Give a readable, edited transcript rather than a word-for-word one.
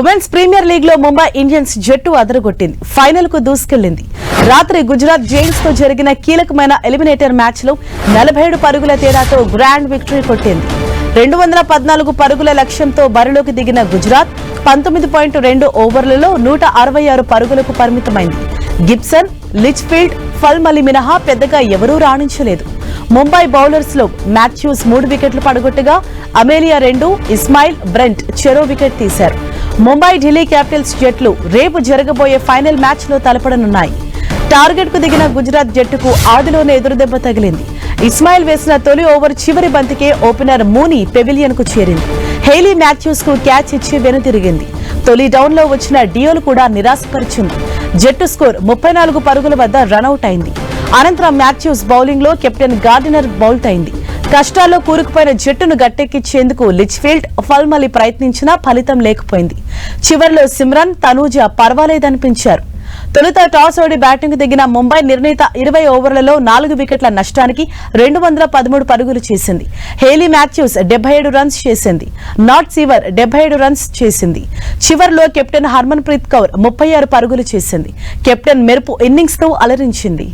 Women's premier league లో Mumbai Indians జట్టు అదరగొట్టింది. Final కు దూసుకెళ్లింది. రాత్రి గుజరాత్ జైంట్స్ తో జరిగిన కీలకమైన ఎలిమినేటర్ మ్యాచ్ లో 47 పరుగుల తేడాతో గ్రాండ్ విక్టరీ కొట్టింది. 214 పరుగుల లక్ష్యంతో బరిలోకి దిగిన గుజరాత్ 19.2 ఓవర్లలో 166 పరుగులకు పరిమితమైంది. గిబ్సన్, లిచ్ఫీల్డ్, ఫల్మలి మినహా పెద్దగా ఎవరూ రాణించలేదు. ముంబై బౌలర్స్ లో మాథ్యూస్ 3 వికెట్లు పడగొట్టగా అమేలియా 2, ఇస్మాయిల్, బ్రెంట్ చెరో వికెట్ తీశారు. ముంబై ఢిల్లీ క్యాపిటల్స్ జట్లు రేపు జరగబోయే ఫైనల్ మ్యాచ్ లో తలపడనున్నాయి. టార్గెట్ కు దిగిన గుజరాత్ జట్టుకు ఆదిలోనే ఎదురుదెబ్బ తగిలింది. ఇస్మాయిల్ వేసిన తొలి ఓవర్ చివరి బంతికే ఓపెనర్ మూనీ పెవిలియన్ కు చేరింది. హెయిలీ మాథ్యూస్ కు క్యాచ్ ఇచ్చి వెనుతిరిగింది. తొలి డౌన్ లో వచ్చిన డియోల్ కూడా నిరాశపరిచింది. జట్టు స్కోర్ 34 పరుగుల వద్ద రనౌట్ అయింది. అనంతరం మాథ్యూస్ బౌలింగ్ లో కెప్టెన్ గార్డినర్ బౌల్ట్ అయింది. కష్టాల్లో కూరుకుపోయిన జట్టును గట్టెక్కించేందుకు లిచ్ఫీల్డ్, ఫల్మలి ప్రయత్నించినా ఫలితం లేకపోయింది. చివర్లో సిమ్రన్, తనూజ పర్వాలేదనిపించారు. తొలుత టాస్ ఓడి బ్యాటింగ్ దిగిన ముంబై నిర్ణీత 20 ఓవర్లలో 4 వికెట్ల నష్టానికి 213 పరుగులు చేసింది. హెయిలీ మాథ్యూస్ 77 రన్స్ చేసింది. నాట్ సీవర్ 77 రన్స్ చేసింది. చివర్లో కెప్టెన్ హర్మన్ ప్రీత్ కౌర్ 36 పరుగులు చేసింది. కెప్టెన్ మెరుపు ఇన్నింగ్స్ తో అలరించింది.